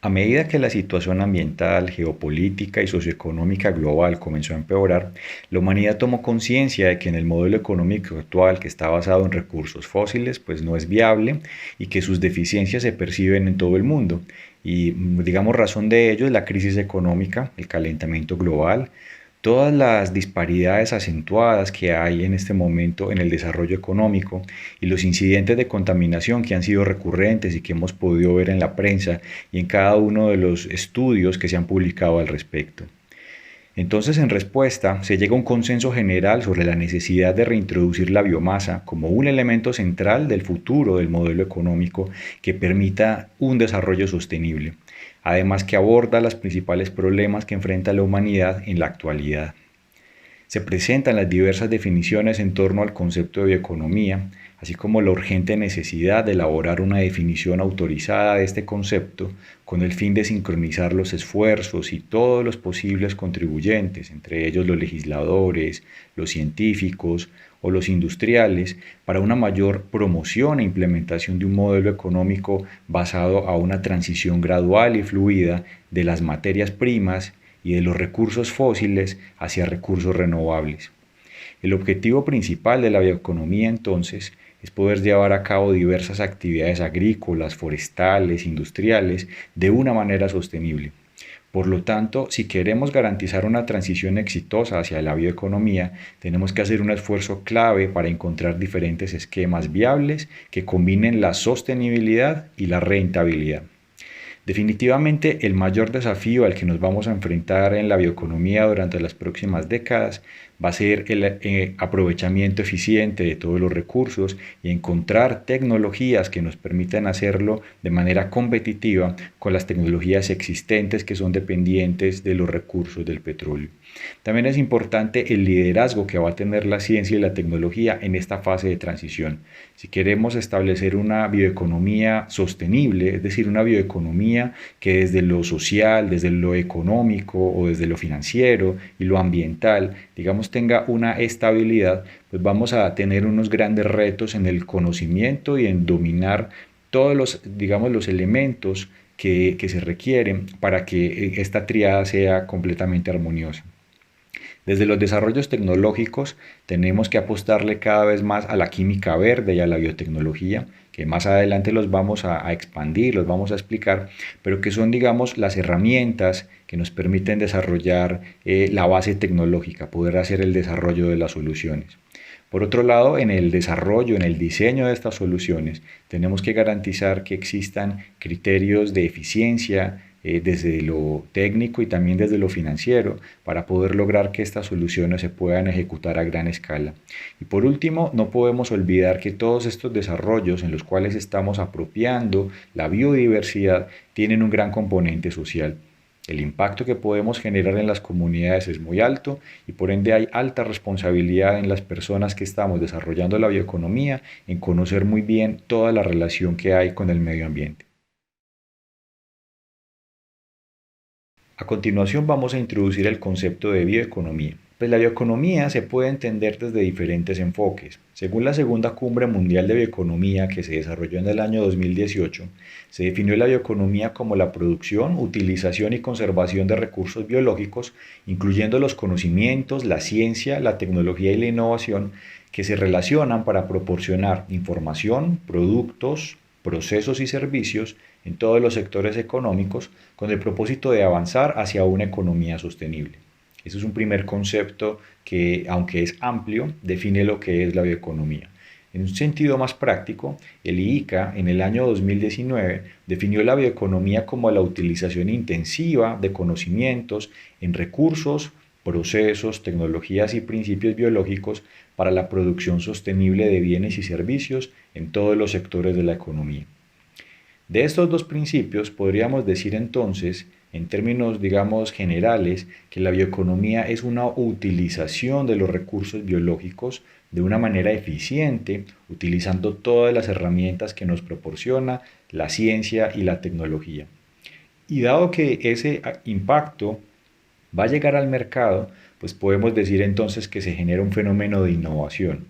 A medida que la situación ambiental, geopolítica y socioeconómica global comenzó a empeorar, la humanidad tomó conciencia de que en el modelo económico actual, que está basado en recursos fósiles, pues no es viable y que sus deficiencias se perciben en todo el mundo. Y digamos, razón de ello es la crisis económica, el calentamiento global, todas las disparidades acentuadas que hay en este momento en el desarrollo económico y los incidentes de contaminación que han sido recurrentes y que hemos podido ver en la prensa y en cada uno de los estudios que se han publicado al respecto. Entonces, en respuesta, se llega a un consenso general sobre la necesidad de reintroducir la biomasa como un elemento central del futuro del modelo económico que permita un desarrollo sostenible, además que aborda los principales problemas que enfrenta la humanidad en la actualidad. Se presentan las diversas definiciones en torno al concepto de bioeconomía, así como la urgente necesidad de elaborar una definición autorizada de este concepto con el fin de sincronizar los esfuerzos y todos los posibles contribuyentes, entre ellos los legisladores, los científicos o los industriales, para una mayor promoción e implementación de un modelo económico basado a una transición gradual y fluida de las materias primas y de los recursos fósiles hacia recursos renovables. El objetivo principal de la bioeconomía entonces es poder llevar a cabo diversas actividades agrícolas, forestales, industriales de una manera sostenible. Por lo tanto, si queremos garantizar una transición exitosa hacia la bioeconomía, tenemos que hacer un esfuerzo clave para encontrar diferentes esquemas viables que combinen la sostenibilidad y la rentabilidad. Definitivamente el mayor desafío al que nos vamos a enfrentar en la bioeconomía durante las próximas décadas va a ser el aprovechamiento eficiente de todos los recursos y encontrar tecnologías que nos permitan hacerlo de manera competitiva con las tecnologías existentes que son dependientes de los recursos del petróleo. También es importante el liderazgo que va a tener la ciencia y la tecnología en esta fase de transición. Si queremos establecer una bioeconomía sostenible, es decir, una bioeconomía que desde lo social, desde lo económico o desde lo financiero y lo ambiental, digamos, tenga una estabilidad, pues vamos a tener unos grandes retos en el conocimiento y en dominar todos los, digamos, los elementos que se requieren para que esta triada sea completamente armoniosa. Desde los desarrollos tecnológicos tenemos que apostarle cada vez más a la química verde y a la biotecnología, que más adelante los vamos a expandir, los vamos a explicar, pero que son, digamos, las herramientas que nos permiten desarrollar la base tecnológica, poder hacer el desarrollo de las soluciones. Por otro lado, en el desarrollo, en el diseño de estas soluciones, tenemos que garantizar que existan criterios de eficiencia, desde lo técnico y también desde lo financiero para poder lograr que estas soluciones se puedan ejecutar a gran escala. Y por último, no podemos olvidar que todos estos desarrollos en los cuales estamos apropiando la biodiversidad tienen un gran componente social. El impacto que podemos generar en las comunidades es muy alto y por ende hay alta responsabilidad en las personas que estamos desarrollando la bioeconomía en conocer muy bien toda la relación que hay con el medio ambiente. A continuación vamos a introducir el concepto de bioeconomía. Pues la bioeconomía se puede entender desde diferentes enfoques. Según la Segunda Cumbre Mundial de Bioeconomía que se desarrolló en el año 2018, se definió la bioeconomía como la producción, utilización y conservación de recursos biológicos, incluyendo los conocimientos, la ciencia, la tecnología y la innovación que se relacionan para proporcionar información, productos, procesos y servicios en todos los sectores económicos con el propósito de avanzar hacia una economía sostenible. Ese es un primer concepto que, aunque es amplio, define lo que es la bioeconomía. En un sentido más práctico, el IICA en el año 2019 definió la bioeconomía como la utilización intensiva de conocimientos en recursos, procesos, tecnologías y principios biológicos para la producción sostenible de bienes y servicios en todos los sectores de la economía. De estos dos principios podríamos decir entonces, en términos, digamos, generales, que la bioeconomía es una utilización de los recursos biológicos de una manera eficiente, utilizando todas las herramientas que nos proporciona la ciencia y la tecnología. Y dado que ese impacto va a llegar al mercado, pues podemos decir entonces que se genera un fenómeno de innovación.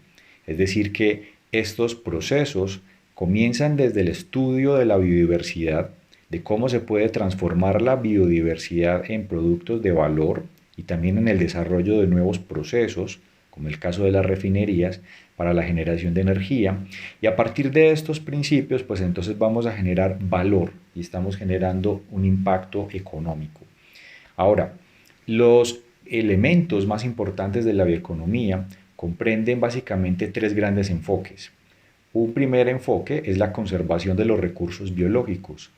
Es decir, que estos procesos comienzan desde el estudio de la biodiversidad, de cómo se puede transformar la biodiversidad en productos de valor y también en el desarrollo de nuevos procesos, como el caso de las refinerías, para la generación de energía. Y a partir de estos principios, pues entonces vamos a generar valor y estamos generando un impacto económico. Ahora, los elementos más importantes de la bioeconomía comprenden básicamente tres grandes enfoques. Un primer enfoque es la conservación de los recursos biológicos,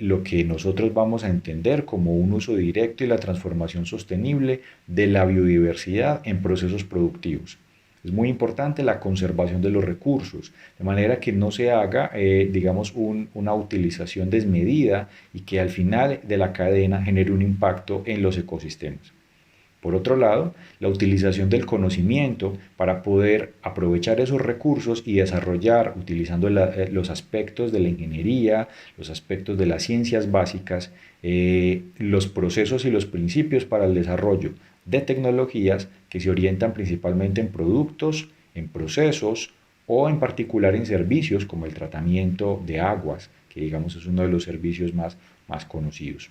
lo que nosotros vamos a entender como un uso directo y la transformación sostenible de la biodiversidad en procesos productivos. Es muy importante la conservación de los recursos, de manera que no se haga, digamos, una utilización desmedida y que al final de la cadena genere un impacto en los ecosistemas. Por otro lado, la utilización del conocimiento para poder aprovechar esos recursos y desarrollar, utilizando los aspectos de la ingeniería, los aspectos de las ciencias básicas, los procesos y los principios para el desarrollo de tecnologías que se orientan principalmente en productos, en procesos o en particular en servicios como el tratamiento de aguas, que digamos es uno de los servicios más conocidos.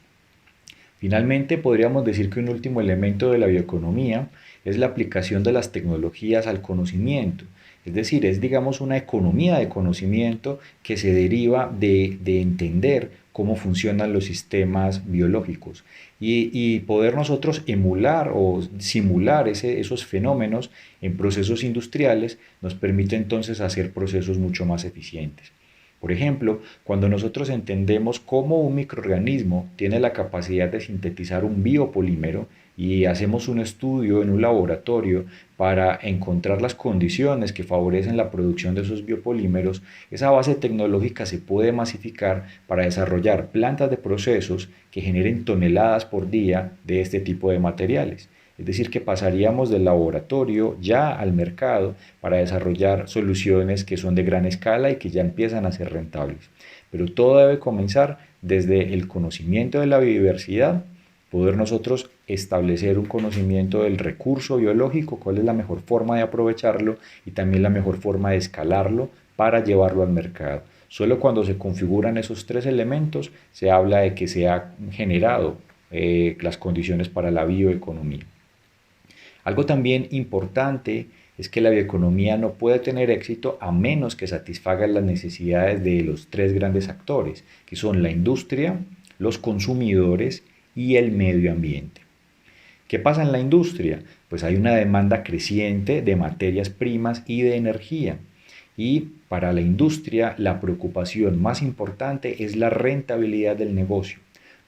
Finalmente, podríamos decir que un último elemento de la bioeconomía es la aplicación de las tecnologías al conocimiento. Es decir, es digamos una economía de conocimiento que se deriva de entender cómo funcionan los sistemas biológicos y poder nosotros emular o simular esos fenómenos en procesos industriales nos permite entonces hacer procesos mucho más eficientes. Por ejemplo, cuando nosotros entendemos cómo un microorganismo tiene la capacidad de sintetizar un biopolímero y hacemos un estudio en un laboratorio para encontrar las condiciones que favorecen la producción de esos biopolímeros, esa base tecnológica se puede masificar para desarrollar plantas de procesos que generen toneladas por día de este tipo de materiales. Es decir, que pasaríamos del laboratorio ya al mercado para desarrollar soluciones que son de gran escala y que ya empiezan a ser rentables. Pero todo debe comenzar desde el conocimiento de la biodiversidad, poder nosotros establecer un conocimiento del recurso biológico, cuál es la mejor forma de aprovecharlo y también la mejor forma de escalarlo para llevarlo al mercado. Solo cuando se configuran esos tres elementos se habla de que se ha generado las condiciones para la bioeconomía. Algo también importante es que la bioeconomía no puede tener éxito a menos que satisfaga las necesidades de los tres grandes actores, que son la industria, los consumidores y el medio ambiente. ¿Qué pasa en la industria? Pues hay una demanda creciente de materias primas y de energía. Y para la industria la preocupación más importante es la rentabilidad del negocio.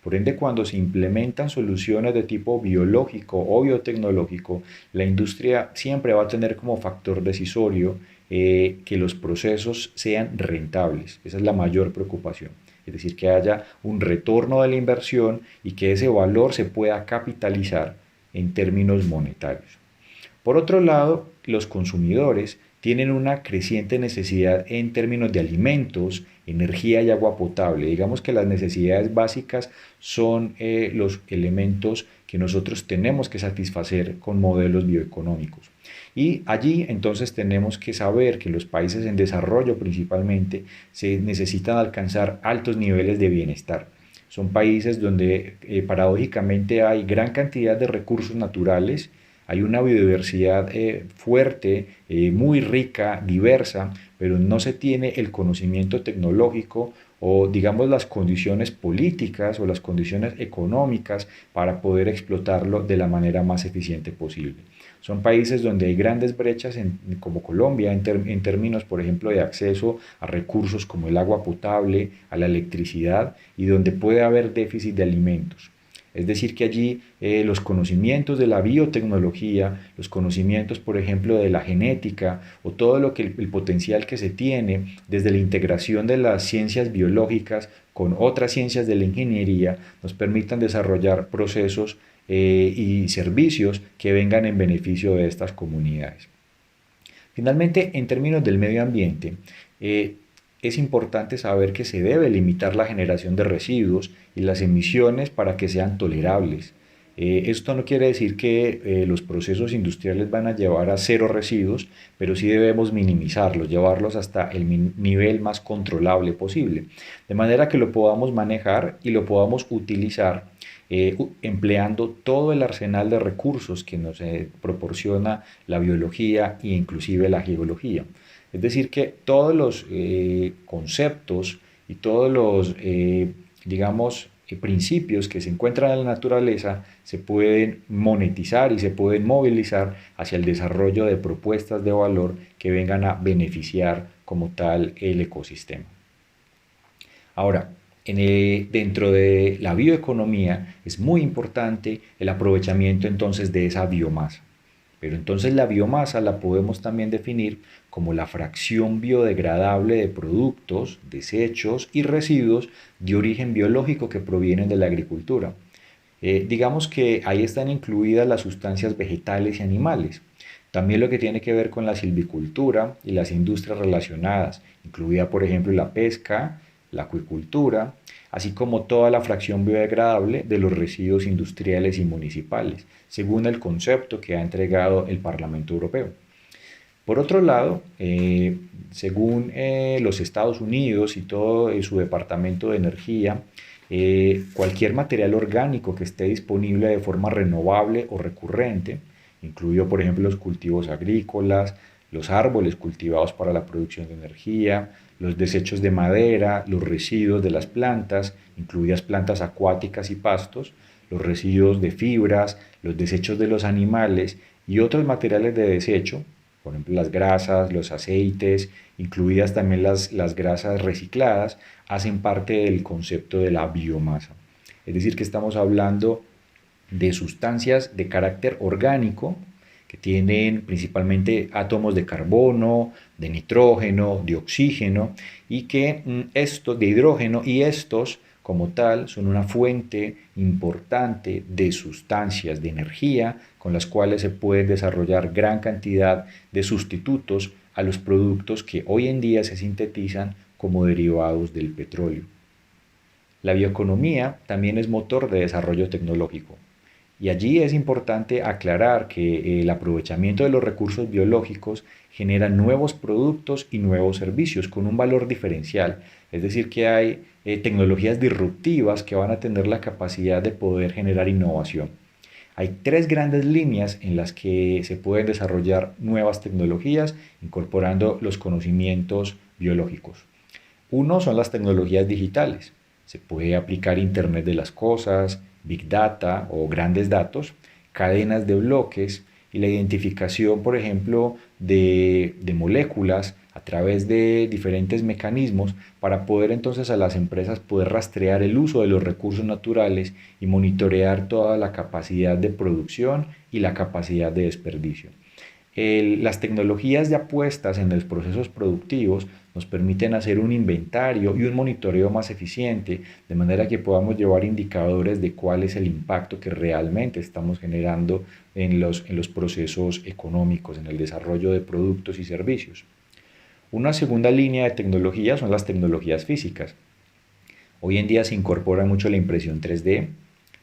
Por ende, cuando se implementan soluciones de tipo biológico o biotecnológico, la industria siempre va a tener como factor decisorio que los procesos sean rentables. Esa es la mayor preocupación. Es decir, que haya un retorno de la inversión y que ese valor se pueda capitalizar en términos monetarios. Por otro lado, los consumidores tienen una creciente necesidad en términos de alimentos, energía y agua potable. Digamos que las necesidades básicas son los elementos que nosotros tenemos que satisfacer con modelos bioeconómicos. Y allí entonces tenemos que saber que los países en desarrollo principalmente se necesitan alcanzar altos niveles de bienestar. Son países donde paradójicamente hay gran cantidad de recursos naturales, hay una biodiversidad fuerte, muy rica, diversa, pero no se tiene el conocimiento tecnológico o digamos las condiciones políticas o las condiciones económicas para poder explotarlo de la manera más eficiente posible. Son países donde hay grandes brechas como Colombia en términos, por ejemplo, de acceso a recursos como el agua potable, a la electricidad y donde puede haber déficit de alimentos. Es decir, que allí los conocimientos de la biotecnología, los conocimientos, por ejemplo, de la genética o todo lo que el potencial que se tiene desde la integración de las ciencias biológicas con otras ciencias de la ingeniería nos permitan desarrollar procesos y servicios que vengan en beneficio de estas comunidades. Finalmente, en términos del medio ambiente, es importante saber que se debe limitar la generación de residuos y las emisiones para que sean tolerables. Esto no quiere decir que los procesos industriales van a llevar a cero residuos, pero sí debemos minimizarlos, llevarlos hasta el nivel más controlable posible, de manera que lo podamos manejar y lo podamos utilizar empleando todo el arsenal de recursos que nos proporciona la biología e inclusive la geología. Es decir, que todos los conceptos y todos los, digamos, principios que se encuentran en la naturaleza se pueden monetizar y se pueden movilizar hacia el desarrollo de propuestas de valor que vengan a beneficiar como tal el ecosistema. Ahora, dentro de la bioeconomía es muy importante el aprovechamiento entonces de esa biomasa. Pero entonces la biomasa la podemos también definir como la fracción biodegradable de productos, desechos y residuos de origen biológico que provienen de la agricultura. Digamos que ahí están incluidas las sustancias vegetales y animales. También lo que tiene que ver con la silvicultura y las industrias relacionadas, incluida por ejemplo la pesca, la acuicultura, así como toda la fracción biodegradable de los residuos industriales y municipales, según el concepto que ha entregado el Parlamento Europeo. Por otro lado, según los Estados Unidos y todo su Departamento de Energía, cualquier material orgánico que esté disponible de forma renovable o recurrente, incluido por ejemplo los cultivos agrícolas, los árboles cultivados para la producción de energía, los desechos de madera, los residuos de las plantas, incluidas plantas acuáticas y pastos, los residuos de fibras, los desechos de los animales y otros materiales de desecho, por ejemplo las grasas, los aceites, incluidas también las grasas recicladas, hacen parte del concepto de la biomasa. Es decir, que estamos hablando de sustancias de carácter orgánico que tienen principalmente átomos de carbono, de nitrógeno, de oxígeno y que estos de hidrógeno y estos como tal son una fuente importante de sustancias de energía con las cuales se puede desarrollar gran cantidad de sustitutos a los productos que hoy en día se sintetizan como derivados del petróleo. La bioeconomía también es motor de desarrollo tecnológico. Y allí es importante aclarar que el aprovechamiento de los recursos biológicos genera nuevos productos y nuevos servicios con un valor diferencial. Es decir, que hay tecnologías disruptivas que van a tener la capacidad de poder generar innovación. Hay tres grandes líneas en las que se pueden desarrollar nuevas tecnologías incorporando los conocimientos biológicos. Uno son las tecnologías digitales. Se puede aplicar Internet de las Cosas, Big Data o grandes datos, cadenas de bloques y la identificación, por ejemplo, de moléculas a través de diferentes mecanismos para poder entonces a las empresas poder rastrear el uso de los recursos naturales y monitorear toda la capacidad de producción y la capacidad de desperdicio. Las tecnologías ya puestas en los procesos productivos nos permiten hacer un inventario y un monitoreo más eficiente, de manera que podamos llevar indicadores de cuál es el impacto que realmente estamos generando en los procesos económicos, en el desarrollo de productos y servicios. Una segunda línea de tecnología son las tecnologías físicas. Hoy en día se incorpora mucho la impresión 3D,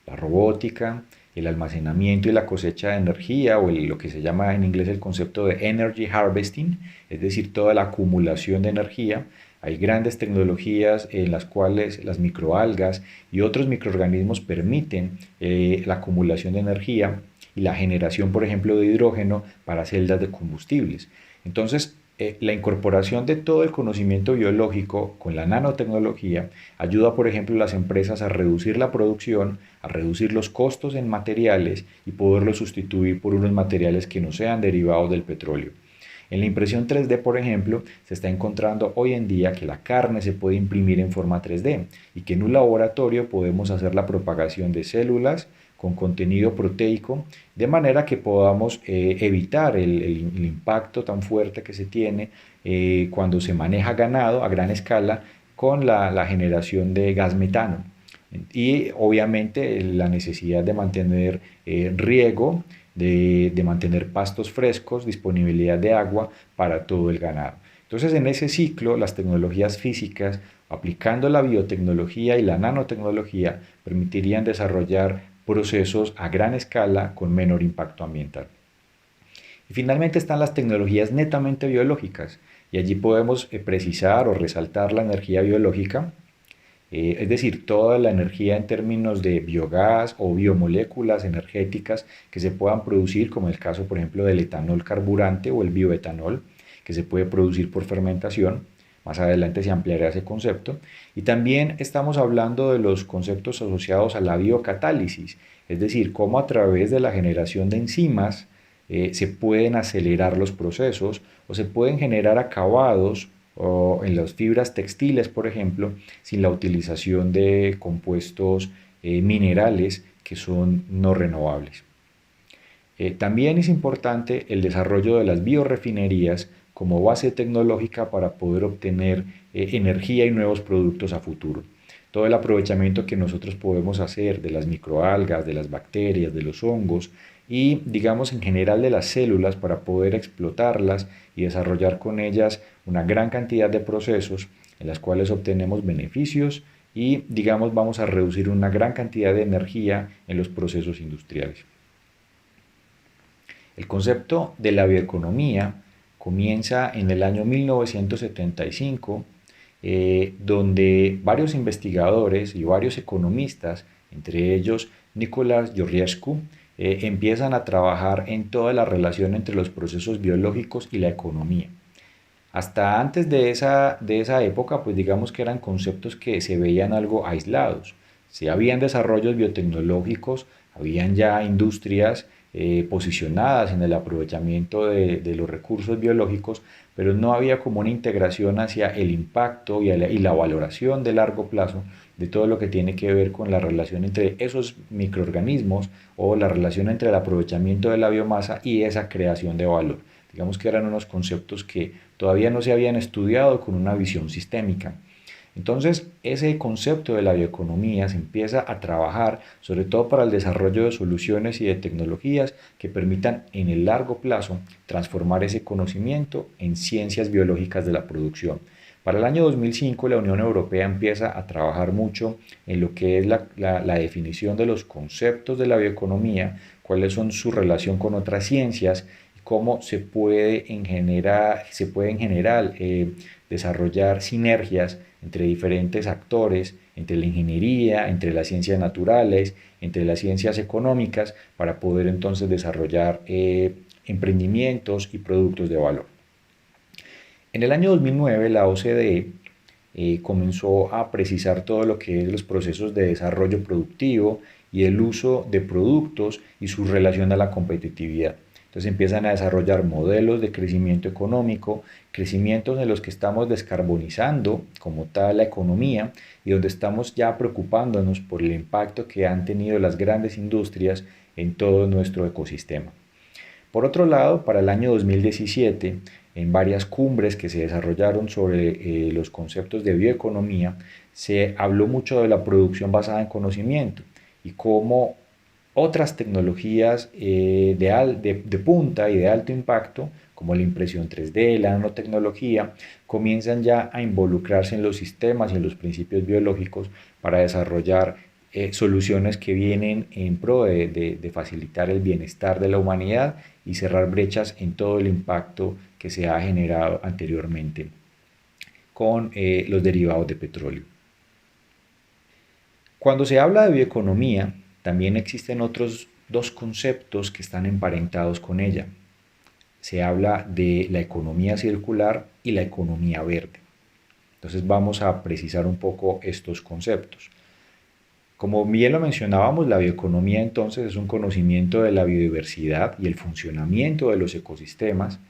la robótica, el almacenamiento y la cosecha de energía o lo que se llama en inglés el concepto de energy harvesting, es decir, toda la acumulación de energía. Hay grandes tecnologías en las cuales las microalgas y otros microorganismos permiten la acumulación de energía y la generación, por ejemplo, de hidrógeno para celdas de combustibles. Entonces, la incorporación de todo el conocimiento biológico con la nanotecnología ayuda, por ejemplo, a las empresas a reducir la producción, a reducir los costos en materiales y poderlos sustituir por unos materiales que no sean derivados del petróleo. En la impresión 3D, por ejemplo, se está encontrando hoy en día que la carne se puede imprimir en forma 3D y que en un laboratorio podemos hacer la propagación de células con contenido proteico, de manera que podamos evitar el impacto tan fuerte que se tiene cuando se maneja ganado a gran escala con la generación de gas metano. Y obviamente la necesidad de mantener riego, de mantener pastos frescos, disponibilidad de agua para todo el ganado. Entonces, en ese ciclo, las tecnologías físicas, aplicando la biotecnología y la nanotecnología, permitirían desarrollar procesos a gran escala con menor impacto ambiental. Y finalmente están las tecnologías netamente biológicas, y allí podemos precisar o resaltar la energía biológica, es decir, toda la energía en términos de biogás o biomoléculas energéticas que se puedan producir, como el caso, por ejemplo, del etanol carburante o el bioetanol, que se puede producir por fermentación. Más adelante se ampliará ese concepto. Y también estamos hablando de los conceptos asociados a la biocatálisis, es decir, cómo a través de la generación de enzimas se pueden acelerar los procesos o se pueden generar acabados o en las fibras textiles, por ejemplo, sin la utilización de compuestos minerales que son no renovables. También es importante el desarrollo de las biorefinerías como base tecnológica para poder obtener energía y nuevos productos a futuro. Todo el aprovechamiento que nosotros podemos hacer de las microalgas, de las bacterias, de los hongos y digamos en general de las células para poder explotarlas y desarrollar con ellas una gran cantidad de procesos en las cuales obtenemos beneficios y digamos vamos a reducir una gran cantidad de energía en los procesos industriales. El concepto de la bioeconomía comienza en el año 1975, donde varios investigadores y varios economistas, entre ellos Nicolás Georgescu, empiezan a trabajar en toda la relación entre los procesos biológicos y la economía. Hasta antes de esa época, pues digamos que eran conceptos que se veían algo aislados. Si habían desarrollos biotecnológicos, habían ya industrias posicionadas en el aprovechamiento de los recursos biológicos, pero no había como una integración hacia el impacto y la valoración de largo plazo de todo lo que tiene que ver con la relación entre esos microorganismos o la relación entre el aprovechamiento de la biomasa y esa creación de valor. Digamos que eran unos conceptos que todavía no se habían estudiado con una visión sistémica. Entonces, ese concepto de la bioeconomía se empieza a trabajar sobre todo para el desarrollo de soluciones y de tecnologías que permitan en el largo plazo transformar ese conocimiento en ciencias biológicas de la producción. Para el año 2005 la Unión Europea empieza a trabajar mucho en lo que es la definición de los conceptos de la bioeconomía, cuáles son su relación con otras ciencias, cómo se puede en general desarrollar sinergias entre diferentes actores, entre la ingeniería, entre las ciencias naturales, entre las ciencias económicas, para poder entonces desarrollar emprendimientos y productos de valor. En el año 2009 la OCDE comenzó a precisar todo lo que es los procesos de desarrollo productivo y el uso de productos y su relación a la competitividad. Entonces empiezan a desarrollar modelos de crecimiento económico, crecimientos en los que estamos descarbonizando como tal la economía y donde estamos ya preocupándonos por el impacto que han tenido las grandes industrias en todo nuestro ecosistema. Por otro lado, para el año 2017, en varias cumbres que se desarrollaron sobre los conceptos de bioeconomía, se habló mucho de la producción basada en conocimiento y cómo otras tecnologías de punta y de alto impacto, como la impresión 3D, la nanotecnología, comienzan ya a involucrarse en los sistemas y en los principios biológicos para desarrollar soluciones que vienen en pro de facilitar el bienestar de la humanidad y cerrar brechas en todo el impacto que se ha generado anteriormente con los derivados de petróleo. Cuando se habla de bioeconomía, también existen otros dos conceptos que están emparentados con ella. Se habla de la economía circular y la economía verde. Entonces vamos a precisar un poco estos conceptos. Como bien lo mencionábamos, la bioeconomía entonces es un conocimiento de la biodiversidad y el funcionamiento de los ecosistemas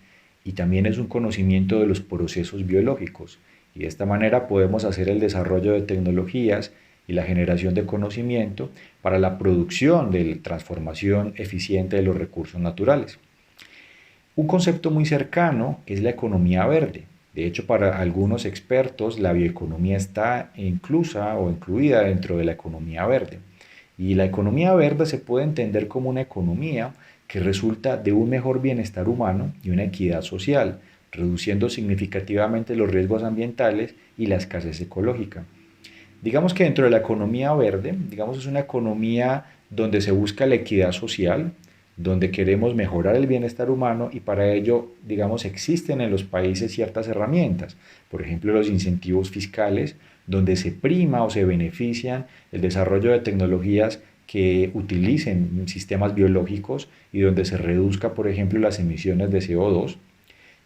y también es un conocimiento de los procesos biológicos. Y de esta manera podemos hacer el desarrollo de tecnologías y la generación de conocimiento para la producción de transformación eficiente de los recursos naturales. Un concepto muy cercano es la economía verde. De hecho, para algunos expertos, la bioeconomía está inclusa o incluida dentro de la economía verde. Y la economía verde se puede entender como una economía que resulta de un mejor bienestar humano y una equidad social, reduciendo significativamente los riesgos ambientales y la escasez ecológica. Digamos que dentro de la economía verde, digamos es una economía donde se busca la equidad social, donde queremos mejorar el bienestar humano y para ello, digamos, existen en los países ciertas herramientas, por ejemplo, los incentivos fiscales, donde se prima o se benefician el desarrollo de tecnologías que utilicen sistemas biológicos y donde se reduzca, por ejemplo, las emisiones de CO2.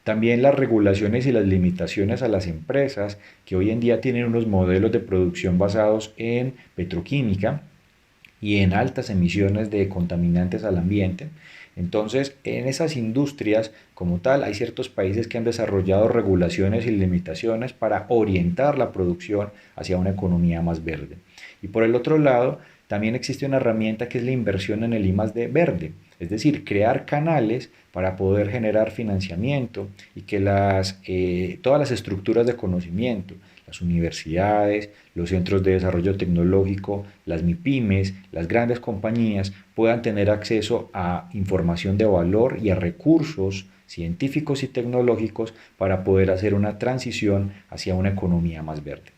También las regulaciones y las limitaciones a las empresas que hoy en día tienen unos modelos de producción basados en petroquímica y en altas emisiones de contaminantes al ambiente. Entonces, en esas industrias como tal, hay ciertos países que han desarrollado regulaciones y limitaciones para orientar la producción hacia una economía más verde. Y por el otro lado, también existe una herramienta que es la inversión en el I+D verde, es decir, crear canales para poder generar financiamiento y que todas las estructuras de conocimiento, las universidades, los centros de desarrollo tecnológico, las MIPIMES, las grandes compañías puedan tener acceso a información de valor y a recursos científicos y tecnológicos para poder hacer una transición hacia una economía más verde.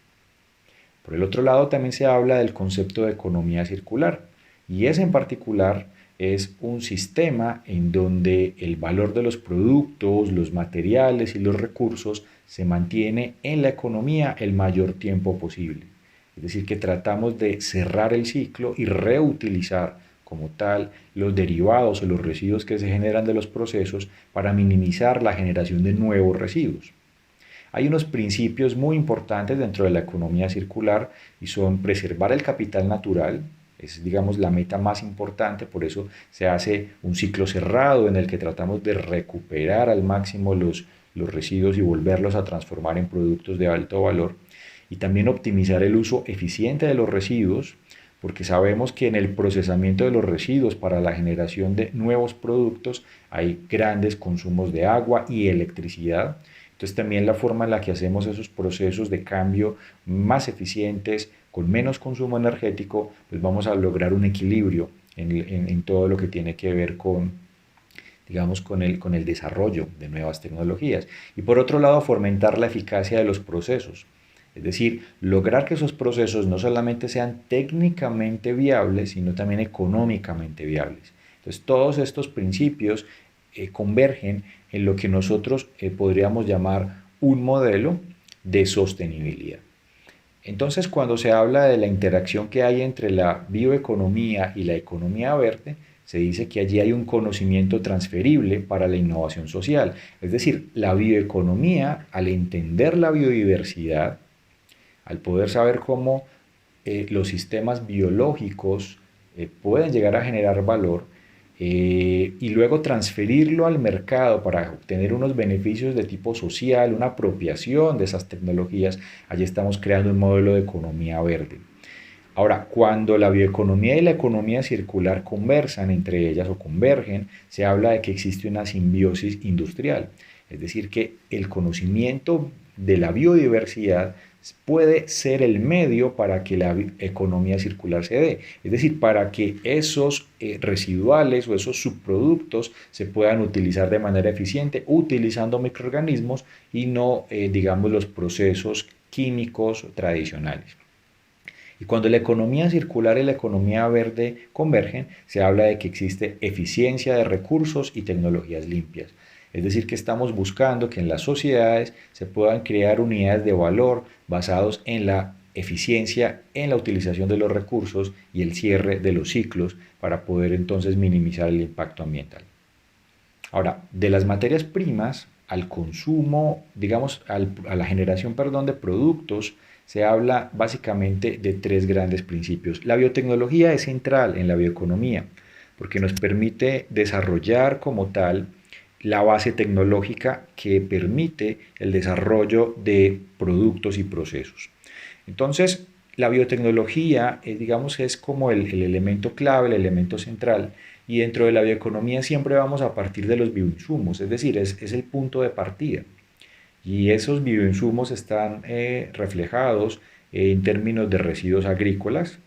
Por el otro lado, también se habla del concepto de economía circular, y ese en particular es un sistema en donde el valor de los productos, los materiales y los recursos se mantiene en la economía el mayor tiempo posible. Es decir, que tratamos de cerrar el ciclo y reutilizar como tal los derivados o los residuos que se generan de los procesos para minimizar la generación de nuevos residuos. Hay unos principios muy importantes dentro de la economía circular y son preservar el capital natural, es digamos la meta más importante, por eso se hace un ciclo cerrado en el que tratamos de recuperar al máximo los residuos y volverlos a transformar en productos de alto valor y también optimizar el uso eficiente de los residuos, porque sabemos que en el procesamiento de los residuos para la generación de nuevos productos hay grandes consumos de agua y electricidad. Entonces también la forma en la que hacemos esos procesos de cambio más eficientes, con menos consumo energético, pues vamos a lograr un equilibrio en todo lo que tiene que ver con, digamos, con el desarrollo de nuevas tecnologías. Y por otro lado, fomentar la eficacia de los procesos. Es decir, lograr que esos procesos no solamente sean técnicamente viables, sino también económicamente viables. Entonces, todos estos principios convergen en lo que nosotros podríamos llamar un modelo de sostenibilidad. Entonces, cuando se habla de la interacción que hay entre la bioeconomía y la economía verde, se dice que allí hay un conocimiento transferible para la innovación social. Es decir, la bioeconomía, al entender la biodiversidad, al poder saber cómo los sistemas biológicos pueden llegar a generar valor, y luego transferirlo al mercado para obtener unos beneficios de tipo social, una apropiación de esas tecnologías, allí estamos creando un modelo de economía verde. Ahora, cuando la bioeconomía y la economía circular conversan entre ellas o convergen, se habla de que existe una simbiosis industrial, es decir, que el conocimiento de la biodiversidad puede ser el medio para que la economía circular se dé, es decir, para que esos residuales o esos subproductos se puedan utilizar de manera eficiente utilizando microorganismos y no, digamos, los procesos químicos tradicionales. Y cuando la economía circular y la economía verde convergen, se habla de que existe eficiencia de recursos y tecnologías limpias. Es decir, que estamos buscando que en las sociedades se puedan crear unidades de valor basados en la eficiencia en la utilización de los recursos y el cierre de los ciclos para poder entonces minimizar el impacto ambiental. Ahora, de las materias primas al consumo, digamos, a la generación, perdón, de productos, se habla básicamente de tres grandes principios. La biotecnología es central en la bioeconomía porque nos permite desarrollar como tal la base tecnológica que permite el desarrollo de productos y procesos. Entonces, la biotecnología, digamos, es como el elemento clave, el elemento central, y dentro de la bioeconomía siempre vamos a partir de los bioinsumos, es decir, es el punto de partida. Y esos bioinsumos están reflejados en términos de residuos agrícolas,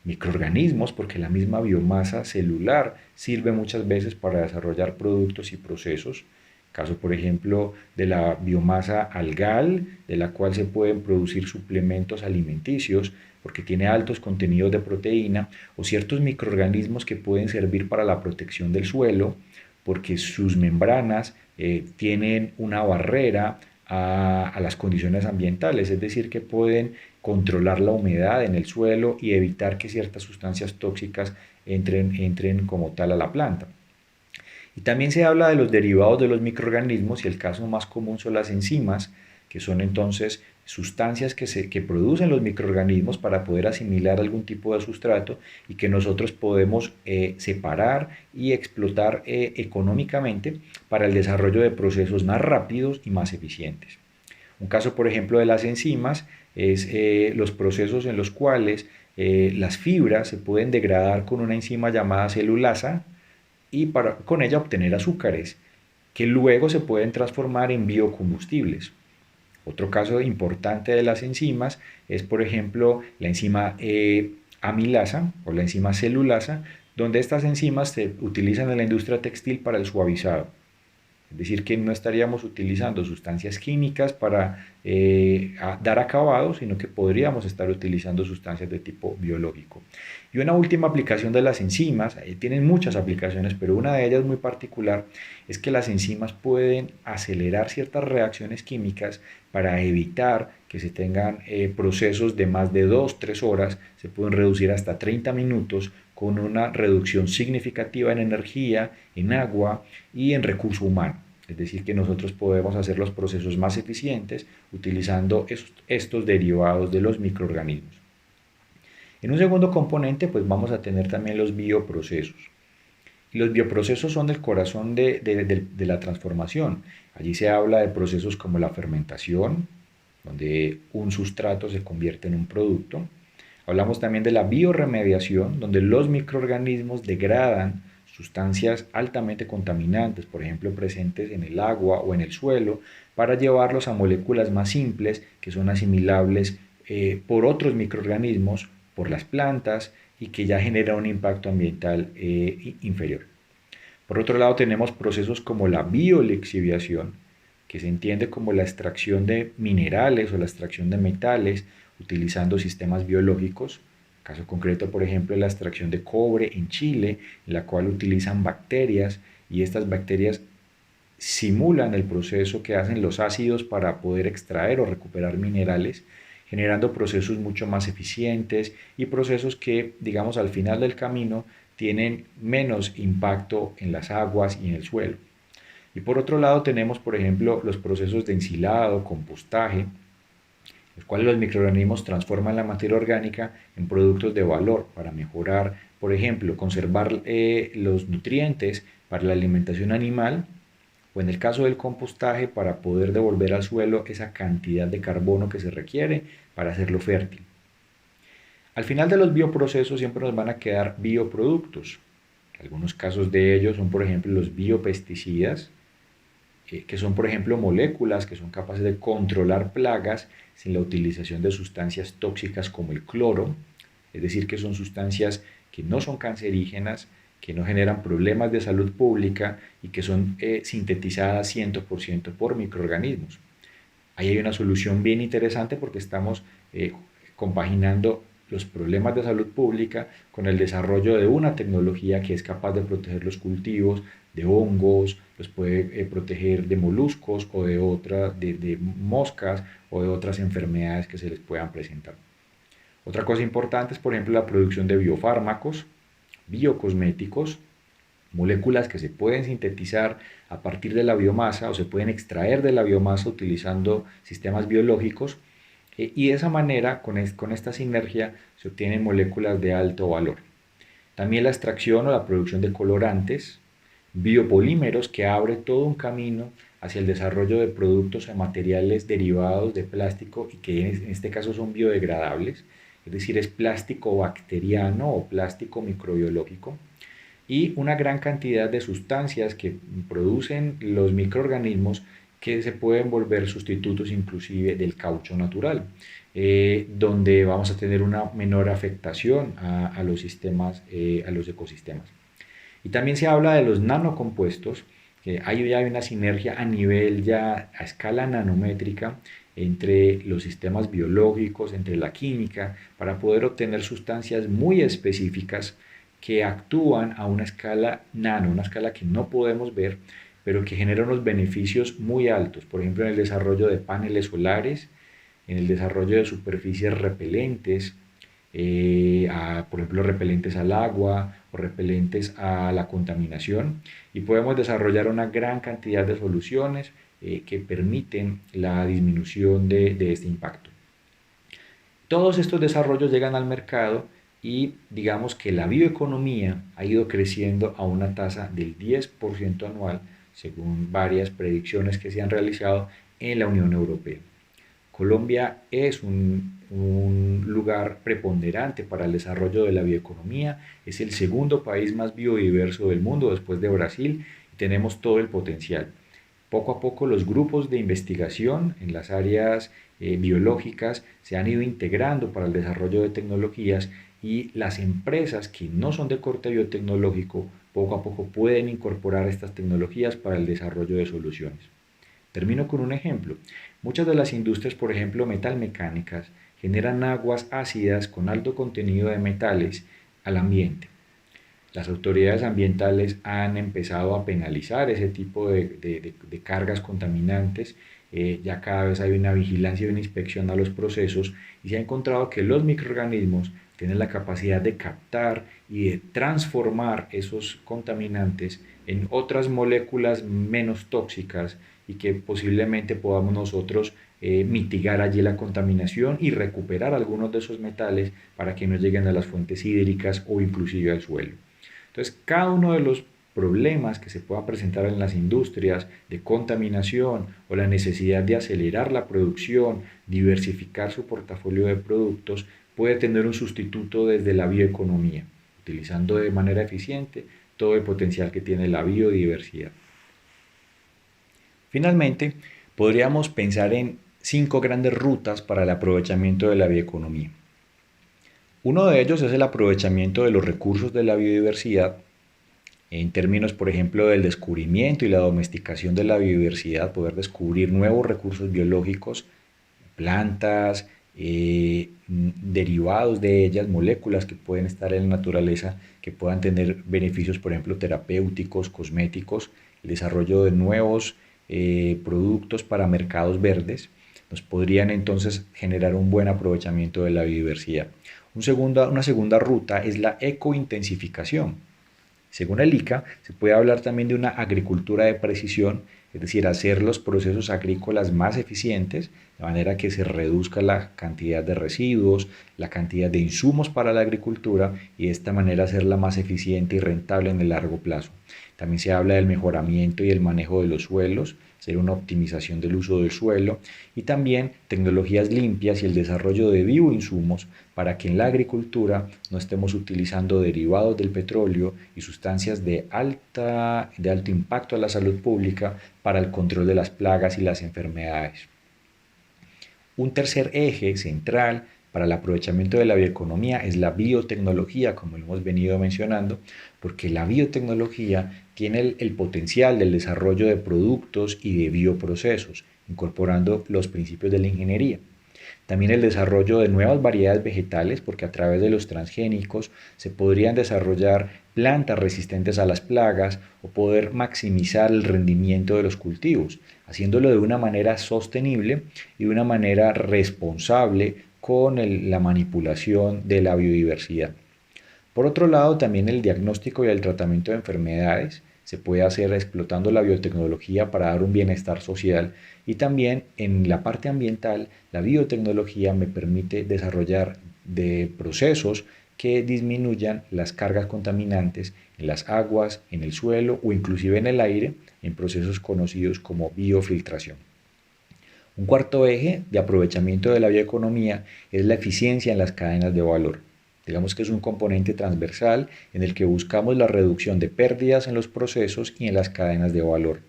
microorganismos, porque la misma biomasa celular sirve muchas veces para desarrollar productos y procesos, Caso, por ejemplo, de la biomasa algal, de la cual se pueden producir suplementos alimenticios porque tiene altos contenidos de proteína, o ciertos microorganismos que pueden servir para la protección del suelo porque sus membranas tienen una barrera a las condiciones ambientales, es decir, que pueden controlar la humedad en el suelo y evitar que ciertas sustancias tóxicas entren como tal a la planta. Y también se habla de los derivados de los microorganismos y el caso más común son las enzimas, que son entonces sustancias que producen los microorganismos para poder asimilar algún tipo de sustrato y que nosotros podemos separar y explotar económicamente para el desarrollo de procesos más rápidos y más eficientes. Un caso, por ejemplo, de las enzimas es los procesos en los cuales las fibras se pueden degradar con una enzima llamada celulasa y con ella obtener azúcares que luego se pueden transformar en biocombustibles. Otro caso importante de las enzimas es, por ejemplo, la enzima amilasa o la enzima celulasa, donde estas enzimas se utilizan en la industria textil para el suavizado. Es decir, que no estaríamos utilizando sustancias químicas para dar acabado, sino que podríamos estar utilizando sustancias de tipo biológico. Y una última aplicación de las enzimas, tienen muchas aplicaciones, pero una de ellas muy particular es que las enzimas pueden acelerar ciertas reacciones químicas para evitar que se tengan procesos de más de 2, 3 horas, se pueden reducir hasta 30 minutos con una reducción significativa en energía, en agua y en recurso humano. Es decir, que nosotros podemos hacer los procesos más eficientes utilizando estos derivados de los microorganismos. En un segundo componente, pues vamos a tener también los bioprocesos. Y los bioprocesos son el corazón de la transformación. Allí se habla de procesos como la fermentación, donde un sustrato se convierte en un producto. Hablamos también de la bioremediación, donde los microorganismos degradan sustancias altamente contaminantes, por ejemplo, presentes en el agua o en el suelo, para llevarlos a moléculas más simples que son asimilables por otros microorganismos, por las plantas y que ya generan un impacto ambiental inferior. Por otro lado, tenemos procesos como la biolixiviación, que se entiende como la extracción de minerales o la extracción de metales utilizando sistemas biológicos. Caso concreto, por ejemplo, la extracción de cobre en Chile, en la cual utilizan bacterias y estas bacterias simulan el proceso que hacen los ácidos para poder extraer o recuperar minerales, generando procesos mucho más eficientes y procesos que, digamos, al final del camino tienen menos impacto en las aguas y en el suelo. Y por otro lado tenemos, por ejemplo, los procesos de ensilado, compostaje, los cuales los microorganismos transforman la materia orgánica en productos de valor para mejorar, por ejemplo, conservar los nutrientes para la alimentación animal o en el caso del compostaje para poder devolver al suelo esa cantidad de carbono que se requiere para hacerlo fértil. Al final de los bioprocesos siempre nos van a quedar bioproductos. Algunos casos de ellos son, por ejemplo, los biopesticidas, que son, por ejemplo, moléculas que son capaces de controlar plagas sin la utilización de sustancias tóxicas como el cloro, es decir, que son sustancias que no son cancerígenas, que no generan problemas de salud pública y que son sintetizadas 100% por microorganismos. Ahí hay una solución bien interesante porque estamos compaginando los problemas de salud pública con el desarrollo de una tecnología que es capaz de proteger los cultivos de hongos, los puede proteger de moluscos o de moscas o de otras enfermedades que se les puedan presentar. Otra cosa importante es, por ejemplo, la producción de biofármacos, biocosméticos, moléculas que se pueden sintetizar a partir de la biomasa o se pueden extraer de la biomasa utilizando sistemas biológicos y de esa manera, con esta sinergia, se obtienen moléculas de alto valor. También la extracción o la producción de colorantes, biopolímeros que abre todo un camino hacia el desarrollo de productos o materiales derivados de plástico y que en este caso son biodegradables, es decir, es plástico bacteriano o plástico microbiológico y una gran cantidad de sustancias que producen los microorganismos que se pueden volver sustitutos inclusive del caucho natural, donde vamos a tener una menor afectación a los sistemas, a los ecosistemas. Y también se habla de los nanocompuestos, hay una sinergia a nivel ya a escala nanométrica entre los sistemas biológicos, entre la química, para poder obtener sustancias muy específicas que actúan a una escala nano, una escala que no podemos ver, pero que generan unos beneficios muy altos, por ejemplo en el desarrollo de paneles solares, en el desarrollo de superficies repelentes, por ejemplo, repelentes al agua o repelentes a la contaminación, y podemos desarrollar una gran cantidad de soluciones que permiten la disminución de este impacto. Todos estos desarrollos llegan al mercado y digamos que la bioeconomía ha ido creciendo a una tasa del 10% anual, según varias predicciones que se han realizado en la Unión Europea. Colombia es un lugar preponderante para el desarrollo de la bioeconomía, es el segundo país más biodiverso del mundo después de Brasil y tenemos todo el potencial. Poco a poco los grupos de investigación en las áreas biológicas se han ido integrando para el desarrollo de tecnologías y las empresas que no son de corte biotecnológico poco a poco pueden incorporar estas tecnologías para el desarrollo de soluciones. Termino con un ejemplo. Muchas de las industrias, por ejemplo, metalmecánicas, generan aguas ácidas con alto contenido de metales al ambiente. Las autoridades ambientales han empezado a penalizar ese tipo de cargas contaminantes. Ya cada vez hay una vigilancia y una inspección a los procesos y se ha encontrado que los microorganismos tienen la capacidad de captar y de transformar esos contaminantes en otras moléculas menos tóxicas y que posiblemente podamos nosotros mitigar allí la contaminación y recuperar algunos de esos metales para que no lleguen a las fuentes hídricas o inclusive al suelo. Entonces, cada uno de los problemas que se pueda presentar en las industrias de contaminación o la necesidad de acelerar la producción, diversificar su portafolio de productos, puede tener un sustituto desde la bioeconomía, utilizando de manera eficiente todo el potencial que tiene la biodiversidad. Finalmente, podríamos pensar en 5 grandes rutas para el aprovechamiento de la bioeconomía. Uno de ellos es el aprovechamiento de los recursos de la biodiversidad en términos, por ejemplo, del descubrimiento y la domesticación de la biodiversidad, poder descubrir nuevos recursos biológicos, plantas, derivados de ellas, moléculas que pueden estar en la naturaleza, que puedan tener beneficios, por ejemplo, terapéuticos, cosméticos, el desarrollo de nuevos productos para mercados verdes, nos podrían entonces generar un buen aprovechamiento de la biodiversidad. Una segunda ruta es la ecointensificación. Según el ICA, se puede hablar también de una agricultura de precisión, es decir, hacer los procesos agrícolas más eficientes, de manera que se reduzca la cantidad de residuos, la cantidad de insumos para la agricultura y de esta manera hacerla más eficiente y rentable en el largo plazo. También se habla del mejoramiento y el manejo de los suelos, hacer una optimización del uso del suelo y también tecnologías limpias y el desarrollo de bioinsumos para que en la agricultura no estemos utilizando derivados del petróleo y sustancias de alto impacto a la salud pública para el control de las plagas y las enfermedades. Un tercer eje central para el aprovechamiento de la bioeconomía es la biotecnología, como hemos venido mencionando, porque la biotecnología tiene el potencial del desarrollo de productos y de bioprocesos, incorporando los principios de la ingeniería. También el desarrollo de nuevas variedades vegetales, porque a través de los transgénicos se podrían desarrollar plantas resistentes a las plagas o poder maximizar el rendimiento de los cultivos, haciéndolo de una manera sostenible y de una manera responsable con la manipulación de la biodiversidad. Por otro lado, también el diagnóstico y el tratamiento de enfermedades se puede hacer explotando la biotecnología para dar un bienestar social y también en la parte ambiental la biotecnología me permite desarrollar de procesos que disminuyan las cargas contaminantes en las aguas, en el suelo o inclusive en el aire en procesos conocidos como biofiltración. Un cuarto eje de aprovechamiento de la bioeconomía es la eficiencia en las cadenas de valor. Digamos que es un componente transversal en el que buscamos la reducción de pérdidas en los procesos y en las cadenas de valor,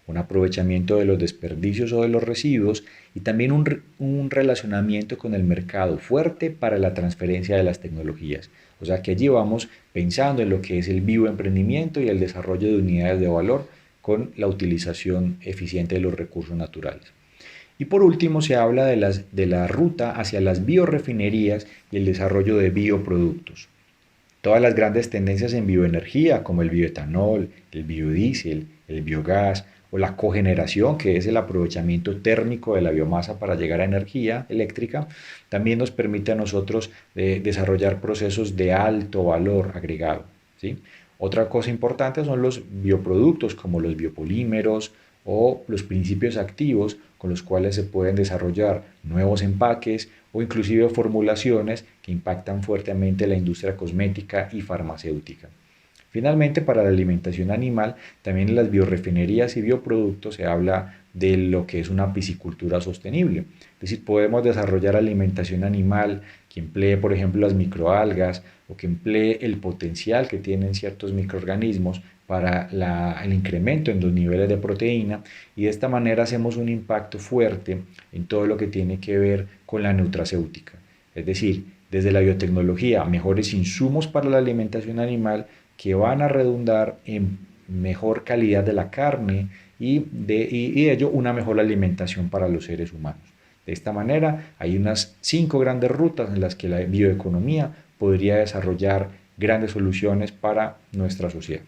un aprovechamiento de los desperdicios o de los residuos y también un relacionamiento con el mercado fuerte para la transferencia de las tecnologías. O sea que allí vamos pensando en lo que es el bioemprendimiento y el desarrollo de unidades de valor con la utilización eficiente de los recursos naturales. Y por último se habla de la ruta hacia las biorefinerías y el desarrollo de bioproductos. Todas las grandes tendencias en bioenergía, como el bioetanol, el biodiesel, el biogás o la cogeneración, que es el aprovechamiento térmico de la biomasa para llegar a energía eléctrica, también nos permite a nosotros desarrollar procesos de alto valor agregado, ¿sí? Otra cosa importante son los bioproductos, como los biopolímeros o los principios activos con los cuales se pueden desarrollar nuevos empaques o inclusive formulaciones que impactan fuertemente la industria cosmética y farmacéutica. Finalmente, para la alimentación animal, también en las biorefinerías y bioproductos se habla de lo que es una piscicultura sostenible. Es decir, podemos desarrollar alimentación animal que emplee, por ejemplo, las microalgas o que emplee el potencial que tienen ciertos microorganismos para el incremento en los niveles de proteína y de esta manera hacemos un impacto fuerte en todo lo que tiene que ver con la nutracéutica. Es decir, desde la biotecnología, mejores insumos para la alimentación animal que van a redundar en mejor calidad de la carne y de ello una mejor alimentación para los seres humanos. De esta manera, hay unas 5 grandes rutas en las que la bioeconomía podría desarrollar grandes soluciones para nuestra sociedad.